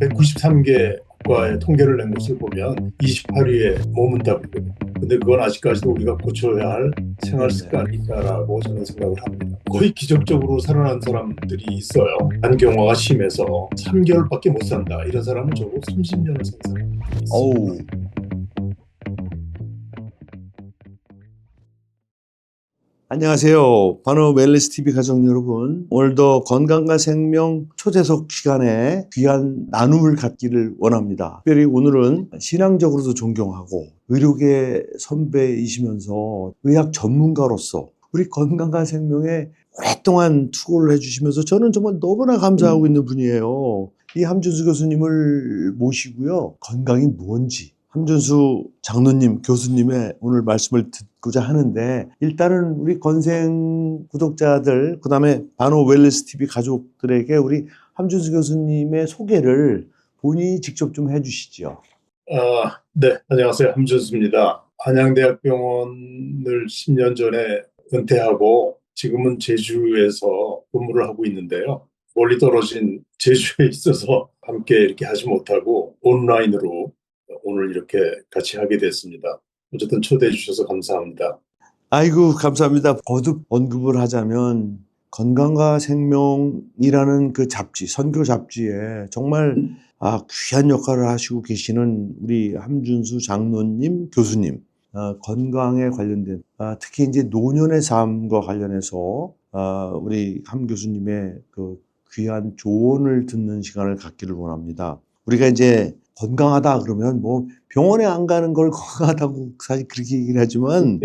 193개 국가의 통계를 낸 것을 보면 28위에 머문다고 그러거든요. 근데 그건 아직까지도 우리가 고쳐야 할 생활 습관이 있다라고 저는 생각을 합니다. 거의 기적적으로 살아난 사람들이 있어요. 간경화가 심해서 3개월밖에 못 산다. 이런 사람은 적어도 30년을 산 사람이 어우, 있습니다. 안녕하세요. 반어 웰니스 TV 가족 여러분. 오늘도 건강과 생명 초대석 시간에 귀한 나눔을 갖기를 원합니다. 특별히 오늘은 신앙적으로도 존경하고 의료계 선배이시면서 의학 전문가로서 우리 건강과 생명에 오랫동안 투고를 해주시면서 저는 정말 너무나 감사하고 있는 분이에요. 이 함준수 교수님을 모시고요. 건강이 뭔지 함준수 장로님, 교수님의 오늘 말씀을 듣고자 하는데, 일단은 우리 건생 구독자들, 그 다음에 반어 웰니스 TV 가족들에게 우리 함준수 교수님의 소개를 본인이 직접 좀 해주시죠. 네, 안녕하세요. 함준수입니다. 한양대학병원을 10년 전에 은퇴하고 지금은 제주에서 근무를 하고 있는데요. 멀리 떨어진 제주에 있어서 함께 이렇게 하지 못하고 온라인으로 오늘 이렇게 같이 하게 됐습니다. 어쨌든 초대해 주셔서 감사합니다. 아이고, 감사합니다. 거듭 언급을 하자면, 건강과 생명이라는 그 잡지, 선교 잡지에 정말 귀한 역할을 하시고 계시는 우리 함준수 장로님, 교수님, 건강에 관련된, 특히 이제 노년의 삶과 관련해서 우리 함 교수님의 그 귀한 조언을 듣는 시간을 갖기를 원합니다. 우리가 이제 건강하다 그러면 뭐 병원에 안 가는 걸 건강하다고 사실 그렇게 얘기를 하지만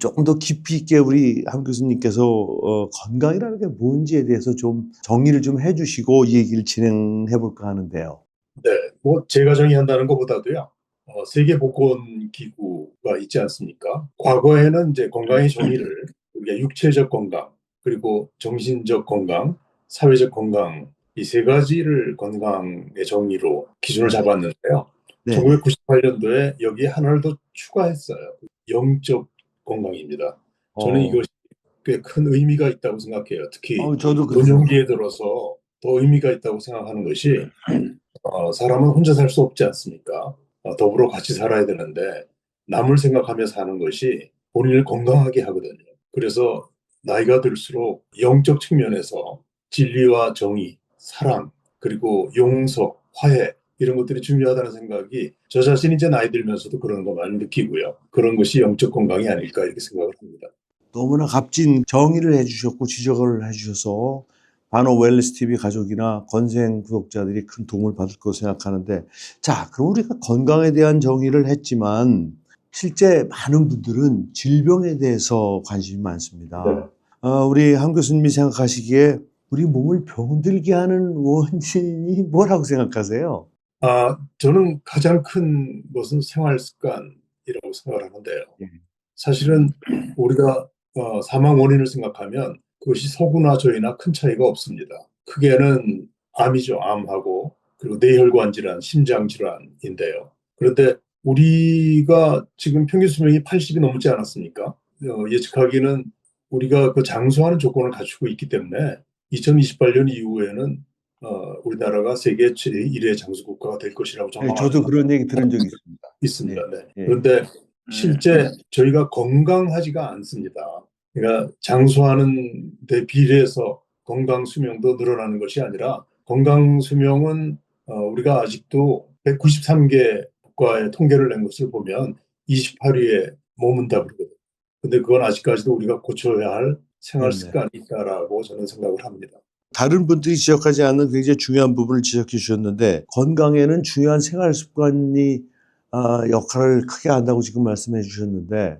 조금 더 깊이 있게 우리 함 교수님께서 건강이라는 게 뭔지에 대해서 좀 정의를 좀 해주시고 이 얘기를 진행해 볼까 하는데요. 네, 뭐 제가 정의한다는 것보다도요. 세계보건기구가 있지 않습니까? 과거에는 이제 건강의 정의를 우리가 육체적 건강, 그리고 정신적 건강, 사회적 건강 이 세 가지를 건강의 정의로 기준을 잡았는데요. 네네. 1998년도에 여기에 하나를 더 추가했어요. 영적 건강입니다. 저는 어, 이것이 꽤 큰 의미가 있다고 생각해요. 특히 저도 그렇습니다. 노년기에 들어서 더 의미가 있다고 생각하는 것이 사람은 혼자 살 수 없지 않습니까? 더불어 같이 살아야 되는데 남을 생각하며 사는 것이 본인을 건강하게 하거든요. 그래서 나이가 들수록 영적 측면에서 진리와 정의, 사랑, 그리고 용서, 화해 이런 것들이 중요하다는 생각이 저 자신이 이제 나이 들면서도 그런 거 많이 느끼고요. 그런 것이 영적 건강이 아닐까 이렇게 생각을 합니다. 너무나 값진 정의를 해주셨고 지적을 해주셔서 반어 웰니스 TV 가족이나 건생 구독자들이 큰 도움을 받을 거라고 생각하는데, 자, 그럼 우리가 건강에 대한 정의를 했지만 실제 많은 분들은 질병에 대해서 관심이 많습니다. 우리 함 교수님이 생각하시기에 우리 몸을 병들게 하는 원인이 뭐라고 생각하세요? 저는 가장 큰 것은 생활 습관이라고 생각을 하는데요. 예. 사실은 우리가 사망 원인을 생각하면 그것이 서구나 저희나 큰 차이가 없습니다. 크게는 암이죠. 암하고 그리고 뇌혈관 질환, 심장 질환인데요. 그런데 우리가 지금 평균 수명이 80이 넘지 않았습니까? 예측하기는 우리가 그 장수하는 조건을 갖추고 있기 때문에 2028년 이후에는 우리나라가 세계 제1의 장수 국가가 될 것이라고 네, 전망하는 저도 그런 얘기 들은 적이 있습니다. 있습니다. 네, 네. 예. 그런데 실제 저희가 건강하지가 않습니다. 그러니까 장수하는 데 비례해서 건강 수명도 늘어나는 것이 아니라 건강 수명은 우리가 아직도 193개 국가의 통계를 낸 것을 보면 28위에 머문다 그러거든요. 근데 그건 아직까지도 우리가 고쳐야 할 생활 네네. 습관이 있다라고 저는 생각을 합니다. 다른 분들이 지적하지 않는 굉장히 중요한 부분을 지적해 주셨는데, 건강에는 중요한 생활 습관이 역할을 크게 한다고 지금 말씀해 주셨는데,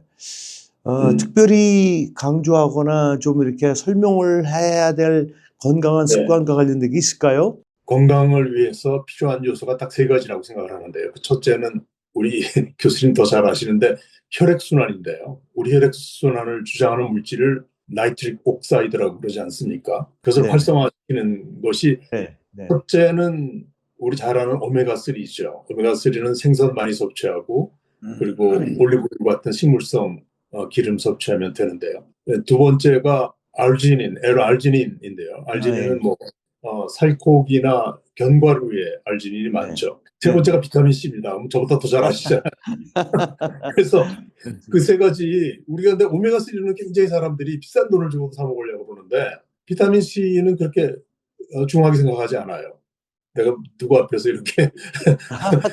특별히 강조하거나 좀 이렇게 설명을 해야 될 건강한 네. 습관과 관련된 게 있을까요? 건강을 위해서 필요한 요소가 딱 세 가지라고 생각을 하는데요. 그 첫째는 우리 교수님 더 잘 아시는데 혈액순환인데요. 우리 혈액순환을 주장하는 물질을 나이트릭 옥사이드라고 그러지 않습니까? 그것을 네네. 활성화시키는 것이 네, 네. 첫째는 우리 잘 아는 오메가3죠. 오메가3는 생선 많이 섭취하고 그리고 올리브유 같은 식물성 기름 섭취하면 되는데요. 두 번째가 알지닌, L알지닌인데요. 아, 예. 알지닌은 뭐 살코기나 견과류에 알지닌이 네. 많죠. 세 네. 번째가 비타민 C입니다. 저보다 더 잘 아시잖아요. 그래서 그 세 가지 우리가 근데 오메가3는 굉장히 사람들이 비싼 돈을 주고 사 먹으려고 그러는데 비타민 C는 그렇게 중요하게 생각하지 않아요. 내가 누구 앞에서 이렇게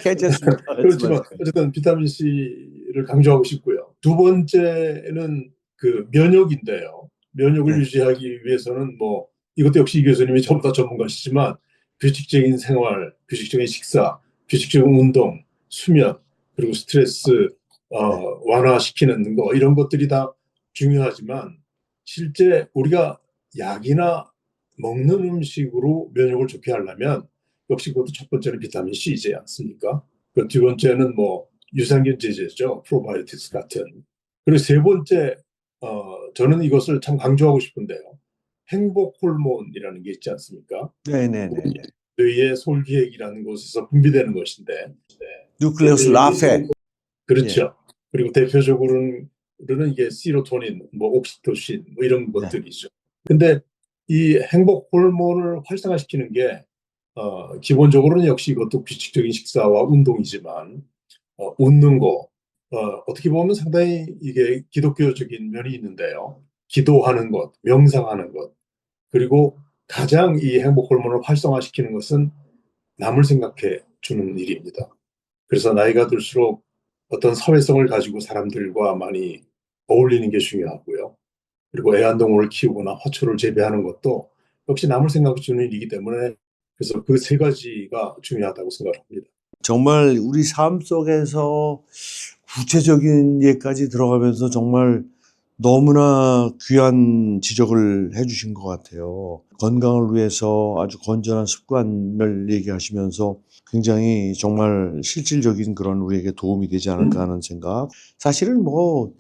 괜찮습니다. 그렇지만 말씀하세요. 어쨌든 비타민 C를 강조하고 싶고요. 두 번째는 그 면역인데요. 면역을 네. 유지하기 위해서는 뭐 이것도 역시 이 교수님이 저보다 전문가시지만 규칙적인 생활, 규칙적인 식사, 규칙적인 운동, 수면, 그리고 스트레스 네. 완화시키는 거 이런 것들이 다 중요하지만 실제 우리가 약이나 먹는 음식으로 면역을 좋게 하려면 역시 그것도 첫 번째는 비타민 C이지 않습니까? 그 두 번째는 뭐 유산균 제제죠. 프로바이오틱스 같은. 그리고 세 번째, 저는 이것을 참 강조하고 싶은데요. 행복 호르몬이라는 게 있지 않습니까? 네네네네. 뇌의 솔기획이라는 곳에서 분비되는 것인데, 뉴클레우스 라페. 예. 그렇죠. 그리고 대표적으로는 이게 시로토닌, 뭐 옥시토신, 뭐 이런 네. 것들이죠. 근데 이 행복 호르몬을 활성화시키는 게 기본적으로는 역시 이것도 규칙적인 식사와 운동이지만 웃는 거 어떻게 보면 상당히 이게 기독교적인 면이 있는데요. 기도하는 것, 명상하는 것, 그리고 가장 이 행복 호르몬을 활성화시키는 것은 남을 생각해 주는 일입니다. 그래서 나이가 들수록 어떤 사회성을 가지고 사람들과 많이 어울리는 게 중요하고요. 그리고 애완동물을 키우거나 화초를 재배하는 것도 역시 남을 생각해 주는 일이기 때문에 그래서 그 세 가지가 중요하다고 생각합니다. 정말 우리 삶 속에서 구체적인 예까지 들어가면서 정말 너무나 귀한 지적을 해주신 것 같아요. 건강을 위해서 아주 건전한 습관을 얘기하시면서 굉장히 정말 실질적인 그런 우리에게 도움이 되지 않을까 하는 생각. 사실은 뭐,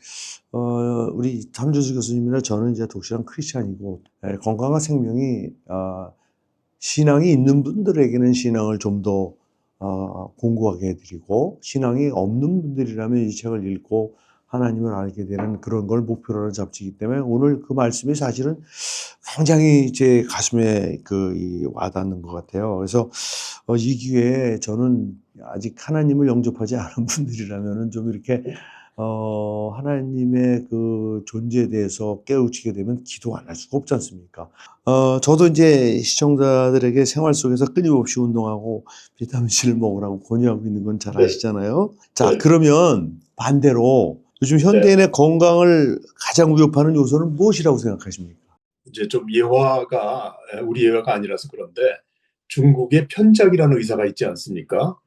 우리 함준수 교수님이나 저는 이제 독실한 크리스찬이고, 건강한 생명이, 신앙이 있는 분들에게는 신앙을 좀 더 공부하게 해드리고 신앙이 없는 분들이라면 이 책을 읽고 하나님을 알게 되는 그런 걸 목표로 하는 잡지이기 때문에 오늘 그 말씀이 사실은 굉장히 제 가슴에 이 와닿는 것 같아요. 그래서 이 기회에 저는 아직 하나님을 영접하지 않은 분들이라면은 좀 이렇게 하나님의 그 존재에 대해서 깨우치게 되면 기도 안 할 수가 없지 않습니까? 저도 이제 시청자들에게 생활 속에서 끊임없이 운동하고 비타민C를 먹으라고 권유하고 있는 건 잘 네, 아시잖아요. 자, 네, 그러면 반대로 요즘 네. 현대인의 건강을 가장 위협하는 요소는 무엇이라고 생각하십니까? 이제 좀 예화가 우리 예화가 아니라서 그런데 중국에 편작이라는 의사가 있지 않습니까?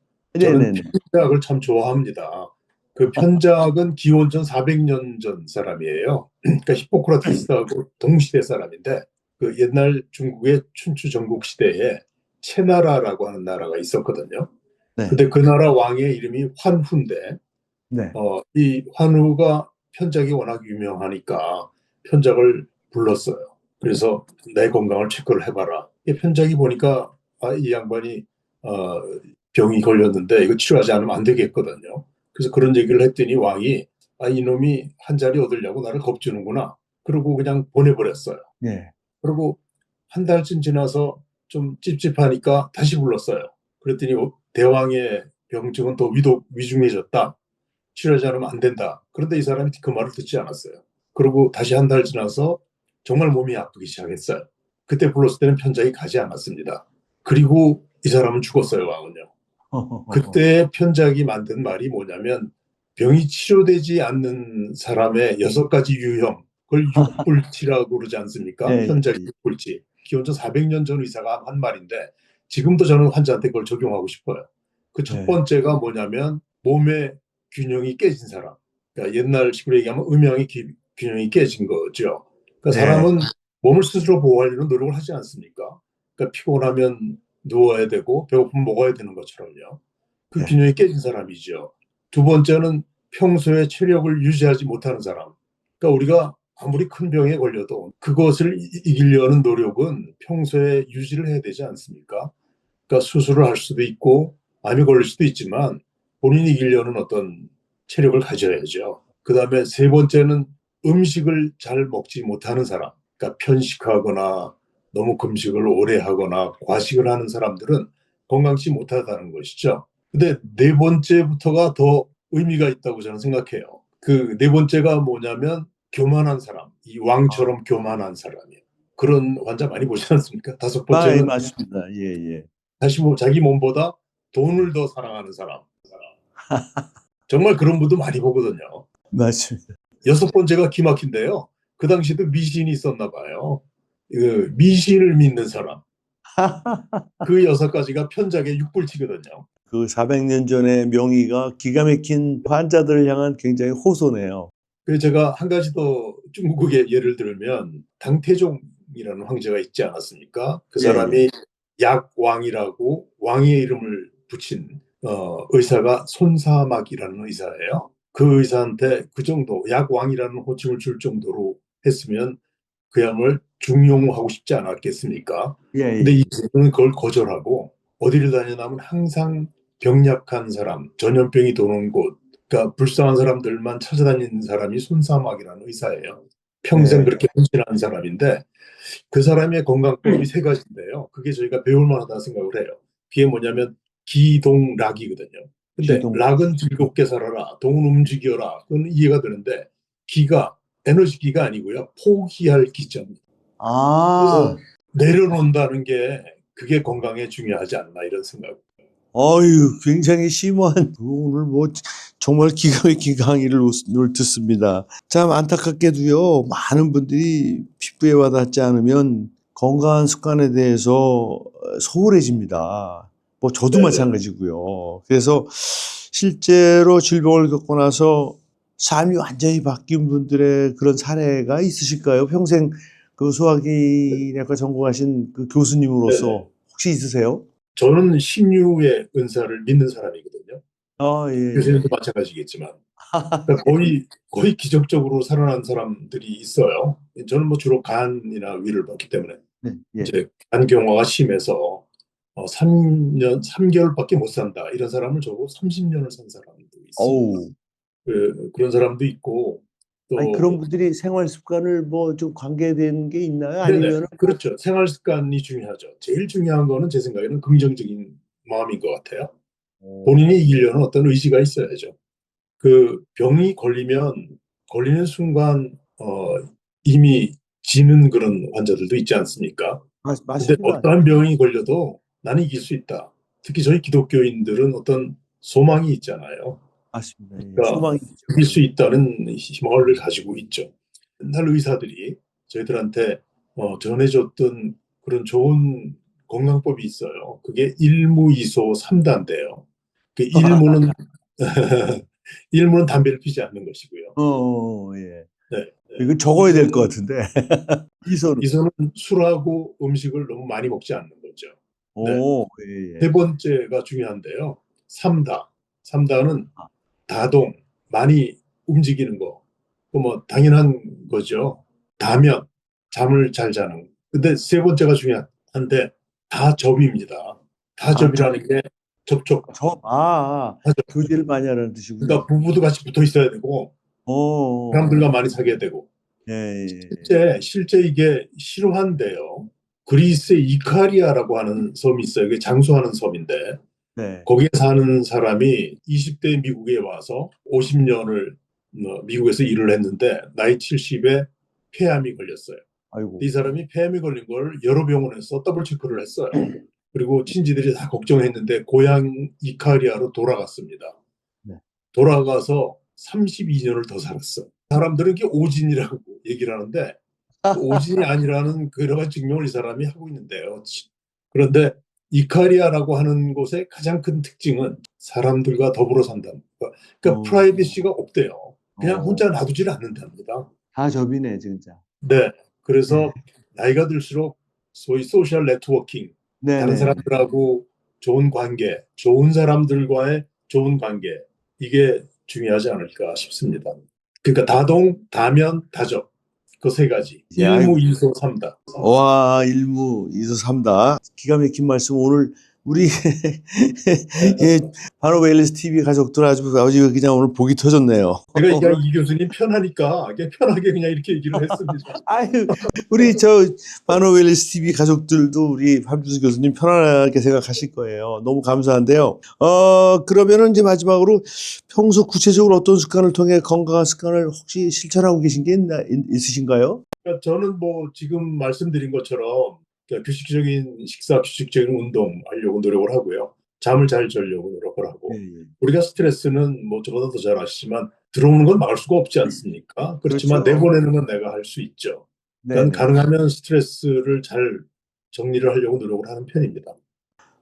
저는 네네네. 편작을 참 좋아합니다. 그 편작은 기원전 400년 전 사람이에요. 그러니까 히포크라테스하고 동시대 사람인데 그 옛날 중국의 춘추 전국 시대에 채나라라고 하는 나라가 있었거든요. 네. 근데 그 나라 왕의 이름이 환후인데 네. 이 환우가 편작이 워낙 유명하니까 편작을 불렀어요. 그래서 내 건강을 체크를 해봐라. 이 편작이 보니까 이 양반이 어, 병이 걸렸는데 이거 치료하지 않으면 안 되겠거든요. 그래서 그런 얘기를 했더니 왕이 이놈이 한 자리 얻으려고 나를 겁주는구나. 그러고 그냥 보내버렸어요. 네. 그리고 한 달쯤 지나서 좀 찝찝하니까 다시 불렀어요. 그랬더니 대왕의 병증은 더 위중해졌다. 치료하지 않으면 안 된다. 그런데 이 사람이 그 말을 듣지 않았어요. 그리고 다시 한 달 지나서 정말 몸이 아프기 시작했어요. 그때 불렀을 때는 편작이 가지 않았습니다. 그리고 이 사람은 죽었어요, 왕은요. 그때 편작이 만든 말이 뭐냐면 병이 치료되지 않는 사람의 6가지 유형, 그걸 육불치라고 그러지 않습니까? 예, 편작 예. 육불치. 기원전 400년 전 의사가 한 말인데 지금도 저는 환자한테 그걸 적용하고 싶어요. 그 첫 네. 번째가 뭐냐면 몸의 균형이 깨진 사람. 그러니까 옛날 식으로 얘기하면 음양의 균형이 깨진 거죠. 그러니까 네. 사람은 몸을 스스로 보호하려는 노력을 하지 않습니까? 그러니까 피곤하면 누워야 되고 배고프면 먹어야 되는 것처럼요. 그 네. 균형이 깨진 사람이죠. 두 번째는 평소에 체력을 유지하지 못하는 사람. 그러니까 우리가 아무리 큰 병에 걸려도 그것을 이기려는 노력은 평소에 유지를 해야 되지 않습니까? 그러니까 수술을 할 수도 있고 암이 걸릴 수도 있지만 본인이 이기려는 어떤 체력을 가져야죠. 그 다음에 세 번째는 음식을 잘 먹지 못하는 사람. 그러니까 편식하거나 너무 금식을 오래 하거나 과식을 하는 사람들은 건강치 못하다는 것이죠. 근데 네 번째부터가 더 의미가 있다고 저는 생각해요. 그 네 번째가 뭐냐면 교만한 사람, 이 아, 왕처럼 교만한 사람이에요. 그런 환자 많이 보지 않습니까? 다섯 예, 번째는 맞습니다. 예, 예. 자기 몸보다 돈을 더 사랑하는 사람. 정말 그런 분도 많이 보거든요. 맞습니다. 여섯 번째가 기막힌데요. 그 당시에도 미신이 있었나 봐요. 그 미신을 믿는 사람. 그 여섯 가지가 편작의 육불치거든요. 그 400년 전의 명의가 기가 막힌 환자들을 향한 굉장히 호소네요. 그래서 제가 한 가지 더 중국의 예를 들면 당태종이라는 황제가 있지 않았습니까? 그 예, 예. 사람이 약왕이라고 왕의 이름을 붙인 의사가 손사막이라는 의사예요. 그 의사한테 그 정도 약왕이라는 호칭을 줄 정도로 했으면 그 약을 중용하고 싶지 않았겠습니까? 예, 근데 예. 이 친구는 그걸 거절하고 어디를 다니냐면 항상 병약한 사람, 전염병이 도는 곳, 그러니까 불쌍한 사람들만 찾아다니는 사람이 손사막이라는 의사예요. 평생 네. 그렇게 헌신하는 사람인데 그 사람의 건강법이 세 가지인데요. 그게 저희가 배울 만하다 생각을 해요. 그게 뭐냐면 기동락이거든요. 근데 기동. 락은 즐겁게 살아라, 동은 움직여라. 그건 이해가 되는데 기가 에너지기가 아니고요. 포기할 기점입니다. 그래서 아, 내려놓는다는 게 그게 건강에 중요하지 않나 이런 생각. 어유, 굉장히 심오한 오늘 뭐 정말 기가 막힌 강의를 듣습니다. 참 안타깝게도요, 많은 분들이 피부에 와닿지 않으면 건강한 습관에 대해서 소홀해집니다. 뭐 저도 네네. 마찬가지고요. 그래서 실제로 질병을 겪고 나서 삶이 완전히 바뀐 분들의 그런 사례가 있으실까요? 평생 그 소화기내과 전공하신 그 네네. 교수님으로서 혹시 있으세요? 저는 신유의 은사를 믿는 사람이거든요. 아, 예, 교수님도 마찬가지겠지만. 그러니까 거의 기적적으로 살아난 사람들이 있어요. 저는 뭐 주로 간이나 위를 봤기 때문에 네, 예. 이제 간경화가 심해서 3년, 3개월밖에 못 산다. 이런 사람을 저고 30년을 산 사람도 있습니다. 어우. 그런 사람도 있고 아니, 그런 또 분들이 생활 습관을 뭐 좀 관계된 게 있나요? 네네 아니면은 뭐, 그렇죠. 생활 습관이 중요하죠. 제일 중요한 거는 제 생각에는 긍정적인 마음인 것 같아요. 본인이 어, 이기려는 어떤 의지가 있어야죠. 그 병이 걸리는 순간 이미 지는 그런 환자들도 있지 않습니까? 근데 맞습니다. 어떠한 병이 걸려도 나는 이길 수 있다. 특히 저희 기독교인들은 어떤 소망이 있잖아요. 맞습니다. 예. 그러니까 소망이 있죠. 이길 예. 수 있다는 희망을 가지고 있죠. 옛날 의사들이 저희들한테 전해줬던 그런 좋은 건강법이 있어요. 그게 일무이소 삼단인데요. 그 일무는 일무는 담배를 피지 않는 것이고요. 예. 네, 이거 네. 적어야 될 것 같은데. 이소는. 이소는 술하고 음식을 너무 많이 먹지 않는 거죠. 네. 오, 예, 세 예. 번째가 중요한데요. 삼다. 삼다는 아, 다동, 많이 움직이는 거. 그 뭐 당연한 거죠. 다면 잠을 잘 자는. 근데 세 번째가 중요한데 다접입니다. 저, 다접이라는 게 접촉. 교제를 많이 하라는 뜻이군요. 그러니까 부부도 같이 붙어 있어야 되고 사람들과 오, 많이 사귀어야 되고 예, 예. 실제 이게 실화인데요. 그리스의 이카리아라고 하는 섬이 있어요. 이게 장수하는 섬인데 네. 거기에 사는 사람이 20대 미국에 와서 50년을 미국에서 일을 했는데 나이 70에 폐암이 걸렸어요. 아이고. 이 사람이 폐암이 걸린 걸 여러 병원에서 더블 체크를 했어요. 그리고 친지들이 다 걱정했는데 고향 이카리아로 돌아갔습니다. 네. 돌아가서 32년을 더 살았어. 사람들은 이게 오진이라고 얘기를 하는데 그 오진이 아니라는 그 여러 가지 증명을 이 사람이 하고 있는데요. 그런데 이카리아라고 하는 곳의 가장 큰 특징은 사람들과 더불어 산다는 거. 그러니까 어, 프라이빗시가 없대요. 그냥 어, 혼자 놔두질 않는답니다. 다접이네, 진짜. 네. 예. 그래서 나이가 들수록 소위 소셜 네트워킹, 다른 네네. 사람들하고 좋은 관계, 좋은 사람들과의 좋은 관계, 이게 중요하지 않을까 싶습니다. 그러니까 다동, 다면, 다적. 그 세 가지. 아이고. 일무이소 삼다. 와, 일무, 이소삼다. 기가 막힌 말씀 오늘 우리 예, 바로 웰리스 TV 가족들 아주 그냥 오늘 복이 터졌네요. 제가 그냥 이 교수님 편하니까 그냥 편하게 그냥 이렇게 얘기를 했습니다. 아유, 우리 저 바로 웰리스 TV 가족들도 우리 함준수 교수님 편안하게 생각하실 거예요. 너무 감사한데요. 그러면은 이제 마지막으로 평소 구체적으로 어떤 습관을 통해 건강한 습관을 혹시 실천하고 계신 게 있으신가요? 그러니까 저는 뭐 지금 말씀드린 것처럼 그러니까 규칙적인 식사, 규칙적인 운동하려고 노력을 하고요. 잠을 잘 자려고 노력을 하고 우리가 스트레스는 뭐 저보다 더 잘 아시지만 들어오는 건 막을 수가 없지 않습니까? 그렇지만 그렇죠. 내보내는 건 내가 할 수 있죠. 네네. 그러니까 가능하면 스트레스를 잘 정리를 하려고 노력을 하는 편입니다.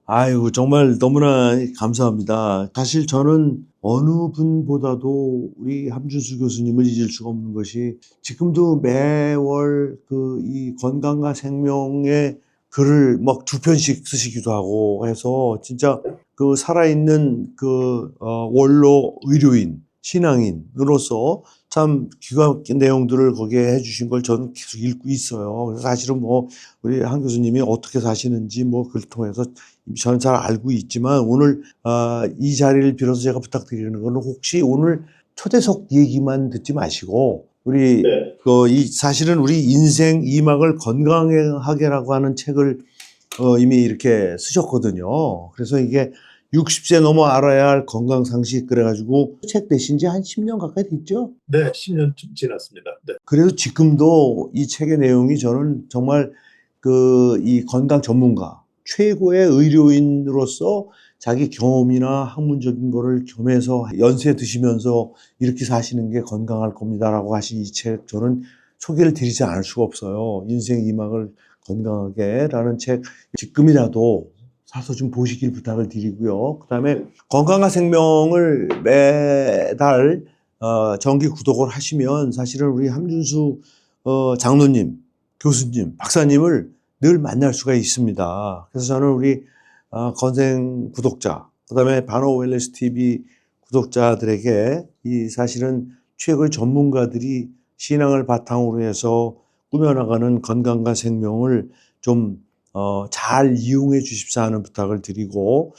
아이고, 정말 너무나 감사합니다. 사실 저는 어느 분보다도 우리 함준수 교수님을 잊을 수가 없는 것이 지금도 매월 이 건강과 생명의 글을 막 2편씩 쓰시기도 하고 해서 진짜 살아있는 원로 의료인, 신앙인으로서 참 귀한 내용들을 거기에 해주신 걸 저는 계속 읽고 있어요. 그래서 사실은 뭐 우리 한 교수님이 어떻게 사시는지 뭐 그걸 통해서 저는 잘 알고 있지만 오늘 이 자리를 빌어서 제가 부탁드리는 거는 혹시 오늘 초대석 얘기만 듣지 마시고 우리 네. 사실은 우리 인생 2막을 건강하게라고 하는 책을 이미 이렇게 쓰셨거든요. 그래서 이게 60세 넘어 알아야 할 건강 상식 그래가지고 책 내신 지 한 10년 가까이 됐죠? 네, 10년 지났습니다. 네. 그래도 지금도 이 책의 내용이 저는 정말 이 건강 전문가, 최고의 의료인으로서 자기 경험이나 학문적인 거를 겸해서 연세 드시면서 이렇게 사시는 게 건강할 겁니다라고 하신 이 책 저는 소개를 드리지 않을 수가 없어요. 인생 2막을 건강하게라는 책 지금이라도 사서 좀 보시길 부탁을 드리고요. 그다음에 건강한 생명을 매달 정기 구독을 하시면 사실은 우리 함준수 장로님, 교수님, 박사님을 늘 만날 수가 있습니다. 그래서 저는 우리 건생 구독자, 그다음에 바노 웰리스 TV 구독자들에게 이 사실은 최고의 전문가들이 신앙을 바탕으로 해서 꾸며나가는 건강과 생명을 좀 잘 이용해 주십사 하는 부탁을 드리고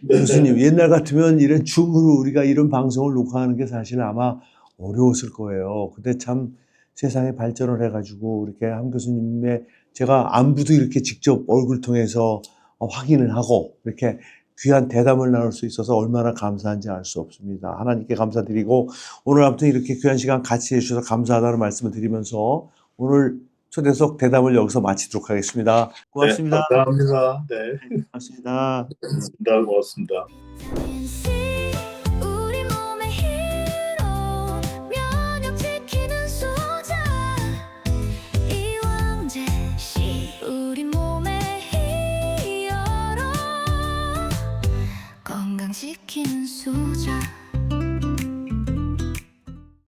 교수님 옛날 같으면 이런 줌으로 우리가 이런 방송을 녹화하는 게 사실 아마 어려웠을 거예요. 근데 참 세상이 발전을 해가지고 이렇게 함 교수님의 제가 안부도 이렇게 직접 얼굴 통해서 확인을 하고 이렇게 귀한 대담을 나눌 수 있어서 얼마나 감사한지 알 수 없습니다. 하나님께 감사드리고 오늘 아무튼 이렇게 귀한 시간 같이 해주셔서 감사하다는 말씀을 드리면서 오늘 초대석 대담을 여기서 마치도록 하겠습니다. 고맙습니다. 네, 감사합니다. 네, 고맙습니다. 고맙습니다. 우리 몸의 힘으로 면역 지키는 소자 이왕제 씨 우리 몸의 히어로 건강시키는 소자